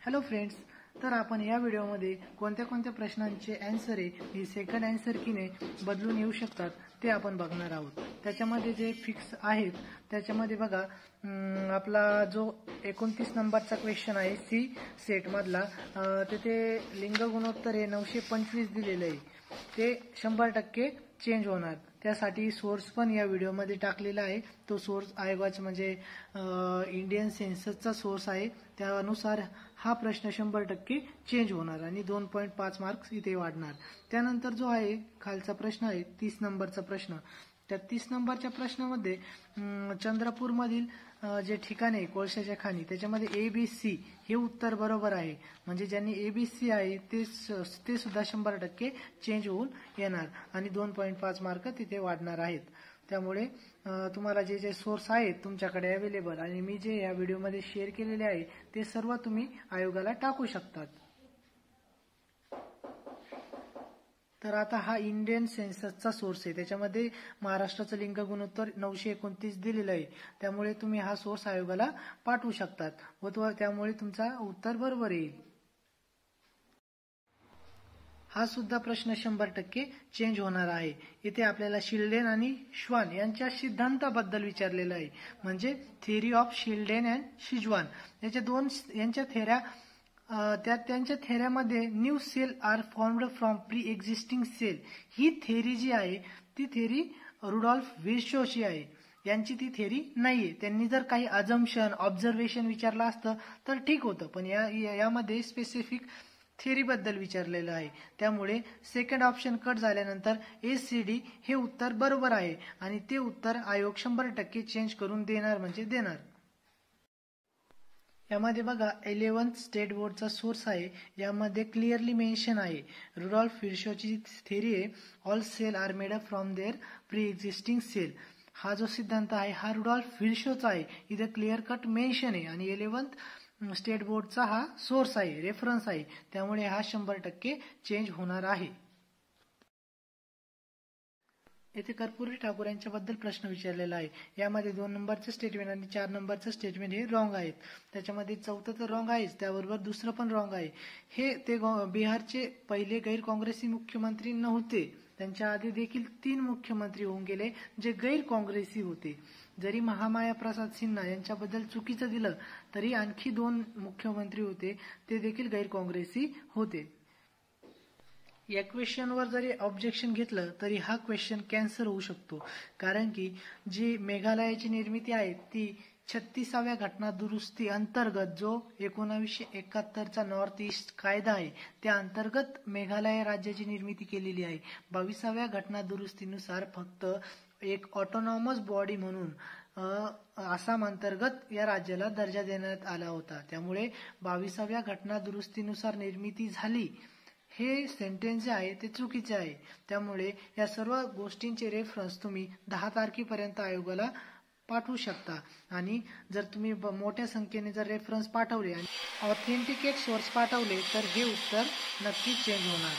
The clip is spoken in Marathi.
हॅलो फ्रेंड्स, तर आपण या व्हिडिओमध्ये कोणत्या प्रश्नांचे आन्सर आहे ही सेकंड आन्सर कीने बदलून येऊ शकतात ते आपण बघणार आहोत। त्याच्यामध्ये जे फिक्स आहेत त्याच्यामध्ये बघा, आपला जो 29 नंबरचा क्वेश्चन आहे सी सेट मधला, तिथे लिंग गुणोत्तर हे 925 दिलेले आहे, ते 100% चेंज होणार। त्यासाठी सोर्स पण या व्हिडिओमध्ये टाकलेला आहे। तो सोर्स आयोगाचा म्हणजे इंडियन सेन्ससचा सोर्स आहे, त्यानुसार हा प्रश्न 100% चेंज होणार आणि 2.5 मार्क्स इथे वाढणार। त्यानंतर जो आहे खालचा प्रश्न आहे 30 नंबरचा प्रश्न, त्या 30 नंबरच्या प्रश्नामध्ये चंद्रपूर मधील जे ठिकाण आहे कोळशाच्या खाणी त्याच्यामध्ये ABC हे उत्तर बरोबर आहे, म्हणजे ज्यांनी ABC आहे ते सुद्धा 100% चेंज होऊन येणार आणि 2.5 मार्क तिथे वाढणार आहेत। त्यामुळे तुम्हाला जे जे सोर्स आहेत तुमच्याकडे अवेलेबल आणि मी जे या व्हिडिओमध्ये शेअर केलेले आहे ते सर्व तुम्ही आयोगाला टाकू शकतात। तर आता हा इंडियन सेन्ससचा सोर्स आहे, त्याच्यामध्ये महाराष्ट्राचं लिंग गुणोत्तर 929 दिलेलं आहे, त्यामुळे तुम्ही हा सोर्स आयोगाला पाठवू शकतात व त्यामुळे तुमचा उत्तर बरोबर येईल। हा सुद्धा प्रश्न 100% चेंज होणार आहे। इथे आपल्याला शिल्डेन आणि श्वान यांच्या सिद्धांताबद्दल विचारलेलं आहे, म्हणजे theory of Schleiden and Schwann यांच्या थेऱ्या, त्यांच्या थेऱ्यामध्ये new cell are formed from pre existing cell ही थेरी जी आहे ती थेरी रुडॉल्फ विर्शोची आहे, यांची ती थेरी नाहीये। त्यांनी जर काही अजम्पशन ऑब्झर्वेशन विचारलं असतं तर ठीक होतं, पण यामध्ये स्पेसिफिक थेरी बद्दल विचारलेलं आहे, त्यामुळे सेकंड ऑप्शन कट झाल्यानंतर ACD हे उत्तर बरोबर आहे आणि ते उत्तर आयोग 100% चेंज करून देणार म्हणजे देणार। यामध्ये बघा 11th स्टेट बोर्डचा सोर्स आहे, यामध्ये क्लिअरली मेन्शन आहे रुडॉल्फ विर्शोची थेरी आहे, all cell are made up from their pre existing cell. हा जो सिद्धांत आहे हा रुडॉल्फ विर्शोचा आहे, इथे क्लिअर कट मेन्शन आहे आणि 11th स्टेट बोर्डचा हा सोर्स आहे, रेफरन्स आहे, त्यामुळे हा 100% चेंज होणार आहे। येथे कर्पूरी ठाकूर यांच्याबद्दल प्रश्न विचारलेला आहे, यामध्ये 2 नंबरचे स्टेटमेंट आणि 4 नंबरचे स्टेटमेंट हे रॉंग आहेत। त्याच्यामध्ये चौथं तर रॉंग आहेच, त्याबरोबर दुसरं पण रॉंग आहे। ते बिहारचे पहिले गैर काँग्रेसी मुख्यमंत्री नव्हते, त्यांच्या आधी देखील 3 मुख्यमंत्री होऊन गेले जे गैर काँग्रेसी होते। जरी महामाया प्रसाद सिन्हा यांच्याबद्दल चुकीचं दिलं तरी आणखी 2 मुख्यमंत्री होते ते देखील गैर काँग्रेसी होते। या क्वेश्चनवर जरी ऑब्जेक्शन घेतलं तरी हा क्वेश्चन कॅन्सल होऊ शकतो, कारण की जी मेघालयाची निर्मिती आहे ती 36व्या घटना दुरुस्ती अंतर्गत, जो 1971चा नॉर्थ ईस्ट कायदा आहे त्या अंतर्गत मेघालय राज्याची निर्मिती केलेली आहे। 22व्या घटना दुरुस्तीनुसार फक्त एक ऑटोनॉमस बॉडी म्हणून आसाम अंतर्गत या राज्याला दर्जा देण्यात आला होता, त्यामुळे 22व्या घटना दुरुस्तीनुसार निर्मिती झाली हे सेंटेन्स जे आहे ते चुकीचे आहे। त्यामुळे या सर्व गोष्टींचे रेफरन्स तुम्ही 10 तारखेपर्यंत आयोगाला पाठवू शकता आणि जर तुम्ही मोठ्या संख्येने जर रेफरन्स पाठवले आणि ऑथेंटिकेट सोर्स पाठवले तर हे उत्तर नक्कीच चेंज होणार।